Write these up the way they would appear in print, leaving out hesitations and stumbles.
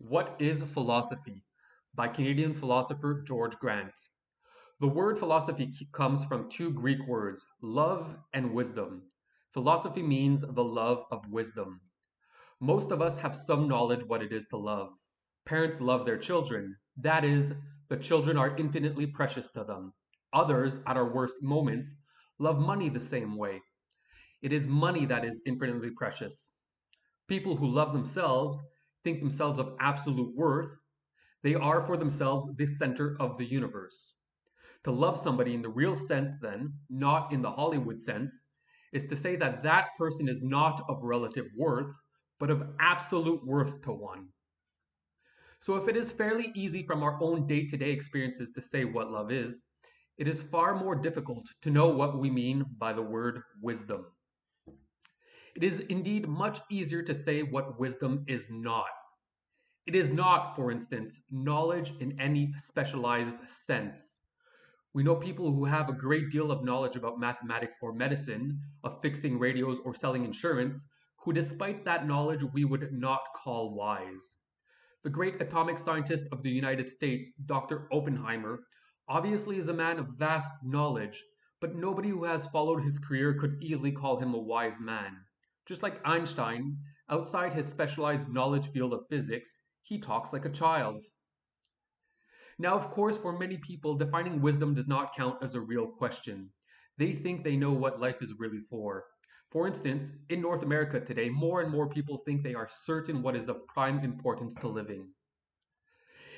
What is Philosophy? By Canadian philosopher George Grant. The word philosophy comes from two Greek words, love and wisdom. Philosophy means the love of wisdom. Most of us have some knowledge what it is to love. Parents love their children. That is, the children are infinitely precious to them. Others, at our worst moments, love money the same way. It is money that is infinitely precious. People who love themselves think themselves of absolute worth. They are for themselves the center of the universe. To love somebody in the real sense, then, not in the Hollywood sense, is to say that that person is not of relative worth, but of absolute worth to one. So if it is fairly easy from our own day to day experiences to say what love is, it is far more difficult to know what we mean by the word wisdom. It is indeed much easier to say what wisdom is not. It is not, for instance, knowledge in any specialized sense. We know people who have a great deal of knowledge about mathematics or medicine, of fixing radios or selling insurance, who despite that knowledge we would not call wise. The great atomic scientist of the United States, Dr. Oppenheimer, obviously is a man of vast knowledge, but nobody who has followed his career could easily call him a wise man. Just like Einstein, outside his specialized knowledge field of physics, he talks like a child. Now, of course, for many people, defining wisdom does not count as a real question. They think they know what life is really for. For instance, in North America today, more and more people think they are certain what is of prime importance to living.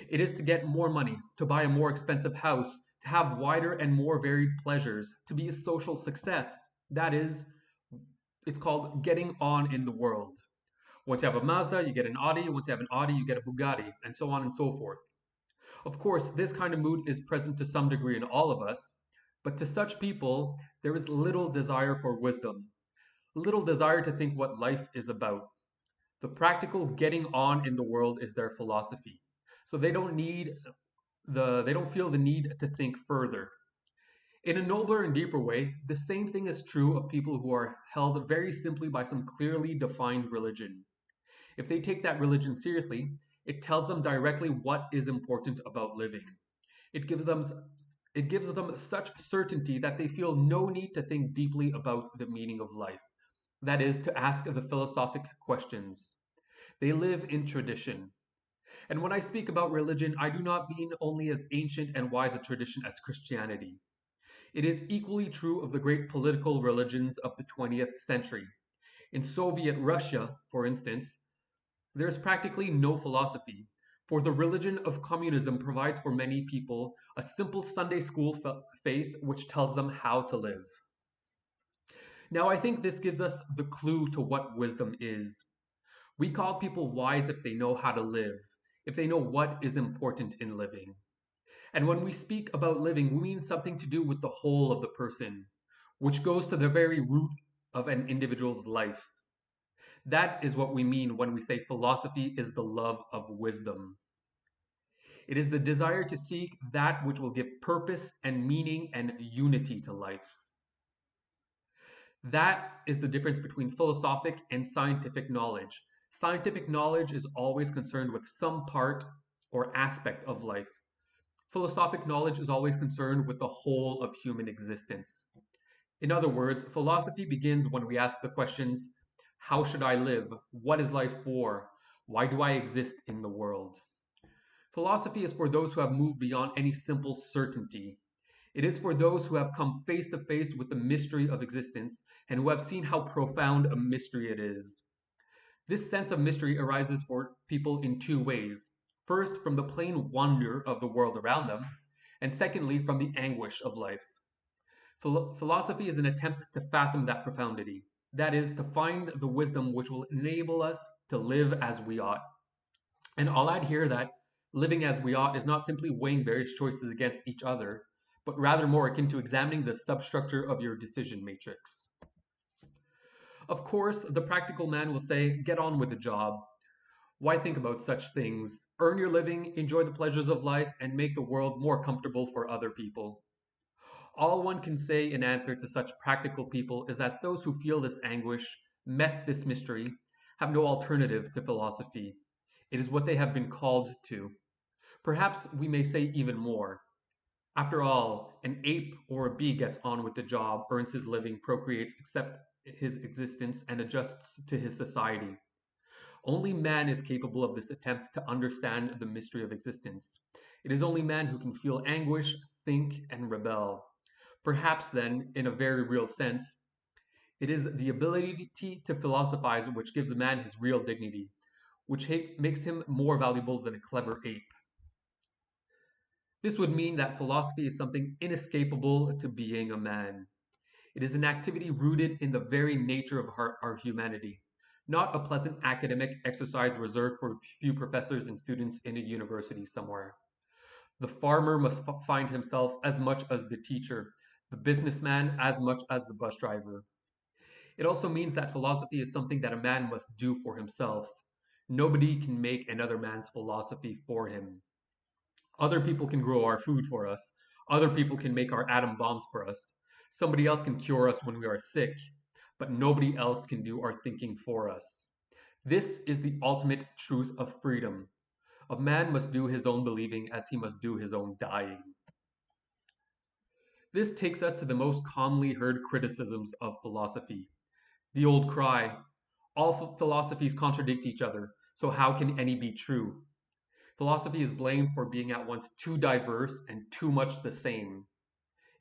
It is to get more money, to buy a more expensive house, to have wider and more varied pleasures, to be a social success. That is, it's called getting on in the world. Once you have a Mazda, you get an Audi. Once you have an Audi, you get a Bugatti, and so on and so forth. Of course, this kind of mood is present to some degree in all of us, but to such people, there is little desire for wisdom, little desire to think what life is about. The practical getting on in the world is their philosophy. So they don't feel the need to think further. In a nobler and deeper way, the same thing is true of people who are held very simply by some clearly defined religion. If they take that religion seriously, it tells them directly what is important about living. It gives them it gives them such certainty that they feel no need to think deeply about the meaning of life. That is, to ask the philosophic questions. They live in tradition. And when I speak about religion, I do not mean only as ancient and wise a tradition as Christianity. It is equally true of the great political religions of the 20th century. In Soviet Russia, for instance, there is practically no philosophy, for the religion of communism provides for many people a simple Sunday school faith which tells them how to live. Now, I think this gives us the clue to what wisdom is. We call people wise if they know how to live, if they know what is important in living. And when we speak about living, we mean something to do with the whole of the person, which goes to the very root of an individual's life. That is what we mean when we say philosophy is the love of wisdom. It is the desire to seek that which will give purpose and meaning and unity to life. That is the difference between philosophic and scientific knowledge. Scientific knowledge is always concerned with some part or aspect of life. Philosophic knowledge is always concerned with the whole of human existence. In other words, philosophy begins when we ask the questions, how should I live? What is life for? Why do I exist in the world? Philosophy is for those who have moved beyond any simple certainty. It is for those who have come face to face with the mystery of existence and who have seen how profound a mystery it is. This sense of mystery arises for people in two ways. First, from the plain wonder of the world around them, and secondly, from the anguish of life. Philosophy is an attempt to fathom that profundity. That is, to find the wisdom which will enable us to live as we ought. And I'll add here that living as we ought is not simply weighing various choices against each other, but rather more akin to examining the substructure of your decision matrix. Of course, the practical man will say, get on with the job. Why think about such things? Earn your living, enjoy the pleasures of life, and make the world more comfortable for other people. All one can say in answer to such practical people is that those who feel this anguish, met this mystery, have no alternative to philosophy. It is what they have been called to. Perhaps we may say even more. After all, an ape or a bee gets on with the job, earns his living, procreates, accepts his existence, and adjusts to his society. Only man is capable of this attempt to understand the mystery of existence. It is only man who can feel anguish, think, and rebel. Perhaps then, in a very real sense, it is the ability to philosophize which gives man his real dignity, which makes him more valuable than a clever ape. This would mean that philosophy is something inescapable to being a man. It is an activity rooted in the very nature of our humanity, not a pleasant academic exercise reserved for a few professors and students in a university somewhere. The farmer must find himself as much as the teacher, the businessman as much as the bus driver. It also means that philosophy is something that a man must do for himself. Nobody can make another man's philosophy for him. Other people can grow our food for us. Other people can make our atom bombs for us. Somebody else can cure us when we are sick, but nobody else can do our thinking for us. This is the ultimate truth of freedom. A man must do his own believing as he must do his own dying. This takes us to the most commonly heard criticisms of philosophy. The old cry, all philosophies contradict each other, so how can any be true? Philosophy is blamed for being at once too diverse and too much the same.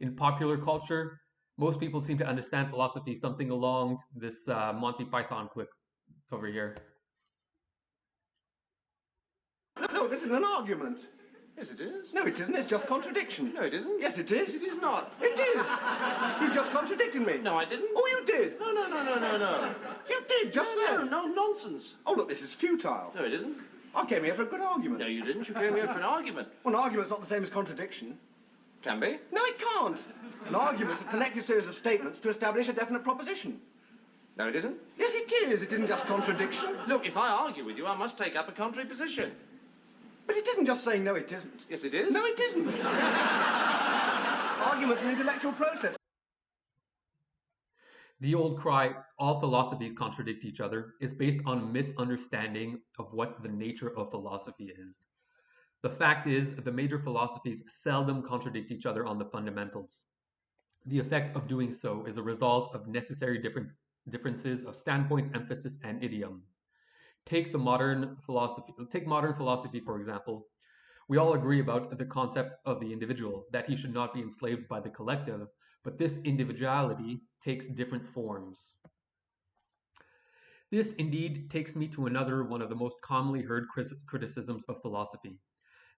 In popular culture, most people seem to understand philosophy something along this Monty Python clip over here. No, this isn't an argument. Yes, it is. No, it isn't. It's just contradiction. No, it isn't. Yes, it is. It is not. It is. You just contradicted me. No, I didn't. Oh, you did. No. You did just then. No, nonsense. Oh, look, this is futile. No, it isn't. I came here for a good argument. No, you didn't. You came here for an argument. Well, an argument's not the same as contradiction. Can be. No, it can't. An argument's a connected series of statements to establish a definite proposition. No, it isn't. Yes, it is. It isn't just contradiction. Look, if I argue with you, I must take up a contrary position. But it isn't just saying no, it isn't. Yes, it is. No, it isn't. Argument's an intellectual process. The old cry, all philosophies contradict each other, is based on a misunderstanding of what the nature of philosophy is. The fact is, the major philosophies seldom contradict each other on the fundamentals. The effect of doing so is a result of necessary differences of standpoints, emphasis, and idiom. Take modern philosophy, for example. We all agree about the concept of the individual, that he should not be enslaved by the collective, but this individuality takes different forms. This indeed takes me to another one of the most commonly heard criticisms of philosophy,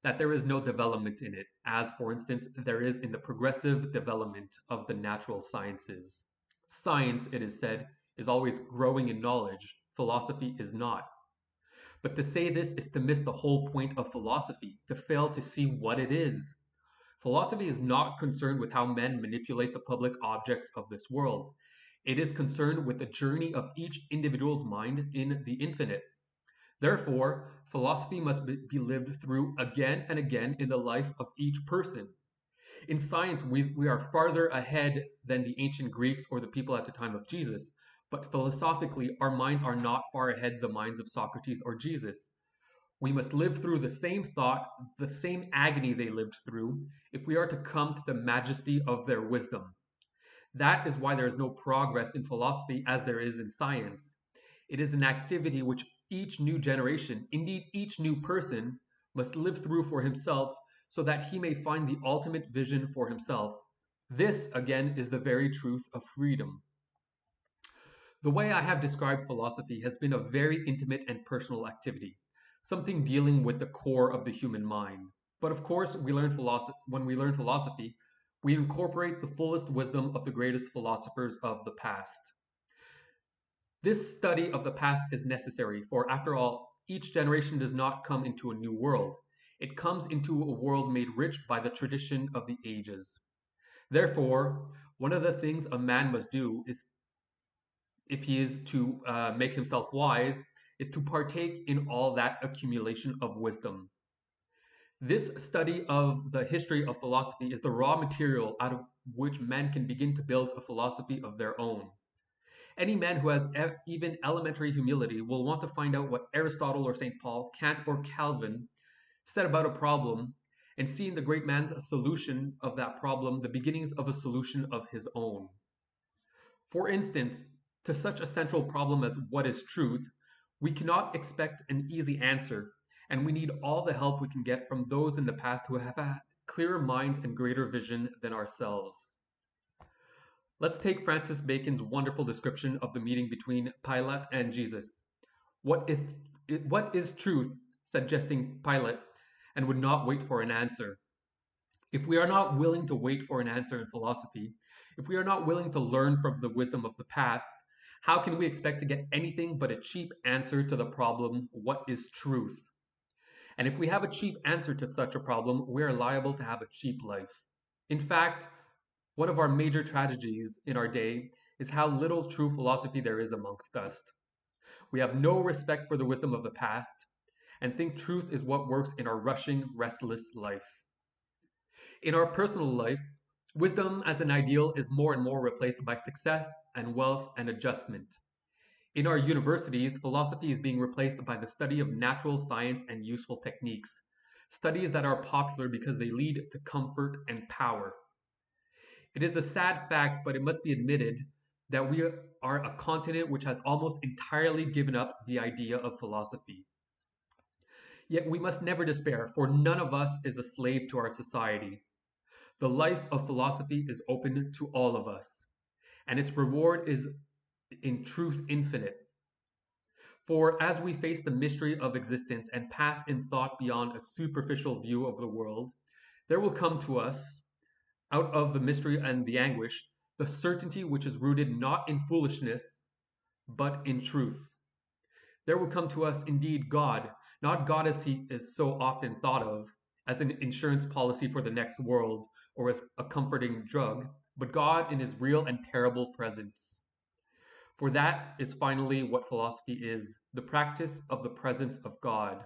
that there is no development in it, as for instance there is in the progressive development of the natural sciences. Science, it is said, is always growing in knowledge. Philosophy is not. But to say this is to miss the whole point of philosophy, to fail to see what it is. Philosophy is not concerned with how men manipulate the public objects of this world. It is concerned with the journey of each individual's mind in the infinite. Therefore, philosophy must be lived through again and again in the life of each person. In science, we are farther ahead than the ancient Greeks or the people at the time of Jesus. But philosophically, our minds are not far ahead of the minds of Socrates or Jesus. We must live through the same thought, the same agony they lived through, if we are to come to the majesty of their wisdom. That is why there is no progress in philosophy as there is in science. It is an activity which each new generation, indeed each new person, must live through for himself so that he may find the ultimate vision for himself. This, again, is the very truth of freedom. The way I have described philosophy has been a very intimate and personal activity, something dealing with the core of the human mind. But of course, when we learn philosophy, we incorporate the fullest wisdom of the greatest philosophers of the past. This study of the past is necessary, for after all, each generation does not come into a new world. It comes into a world made rich by the tradition of the ages. Therefore, one of the things a man must do is, if he is to make himself wise, is to partake in all that accumulation of wisdom. This study of the history of philosophy is the raw material out of which men can begin to build a philosophy of their own. Any man who has even elementary humility will want to find out what Aristotle or St. Paul, Kant or Calvin said about a problem, and see in the great man's solution of that problem the beginnings of a solution of his own. For instance, to such a central problem as what is truth, we cannot expect an easy answer, and we need all the help we can get from those in the past who have had clearer minds and greater vision than ourselves. Let's take Francis Bacon's wonderful description of the meeting between Pilate and Jesus. What is truth? Suggesting Pilate, and would not wait for an answer. If we are not willing to wait for an answer in philosophy, if we are not willing to learn from the wisdom of the past, how can we expect to get anything but a cheap answer to the problem, what is truth? And if we have a cheap answer to such a problem, we are liable to have a cheap life. In fact, one of our major tragedies in our day is how little true philosophy there is amongst us. We have no respect for the wisdom of the past and think truth is what works in our rushing, restless life. In our personal life, wisdom as an ideal is more and more replaced by success and wealth and adjustment. In our universities, philosophy is being replaced by the study of natural science and useful techniques, studies that are popular because they lead to comfort and power. It is a sad fact, but it must be admitted that we are a continent which has almost entirely given up the idea of philosophy. Yet we must never despair, for none of us is a slave to our society. The life of philosophy is open to all of us, and its reward is in truth infinite. For as we face the mystery of existence and pass in thought beyond a superficial view of the world, there will come to us, out of the mystery and the anguish, the certainty which is rooted not in foolishness, but in truth. There will come to us indeed God, not God as he is so often thought of, as an insurance policy for the next world, or as a comforting drug, but God in his real and terrible presence. For that is finally what philosophy is, the practice of the presence of God.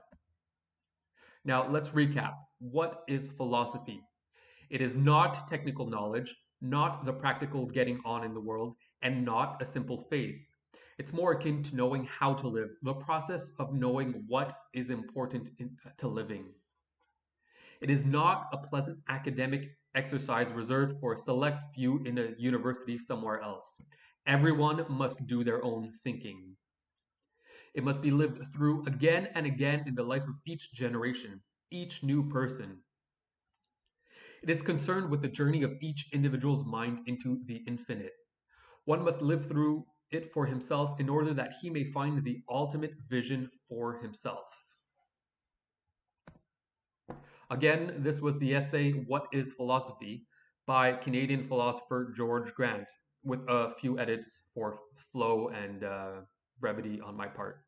Now let's recap. What is philosophy? It is not technical knowledge, not the practical getting on in the world, and not a simple faith. It's more akin to knowing how to live, the process of knowing what is important to living. It is not a pleasant academic exercise reserved for a select few in a university somewhere else. Everyone must do their own thinking. It must be lived through again and again in the life of each generation, each new person. It is concerned with the journey of each individual's mind into the infinite. One must live through it for himself in order that he may find the ultimate vision for himself. Again, this was the essay, What is Philosophy? By Canadian philosopher George Grant, with a few edits for flow and brevity on my part.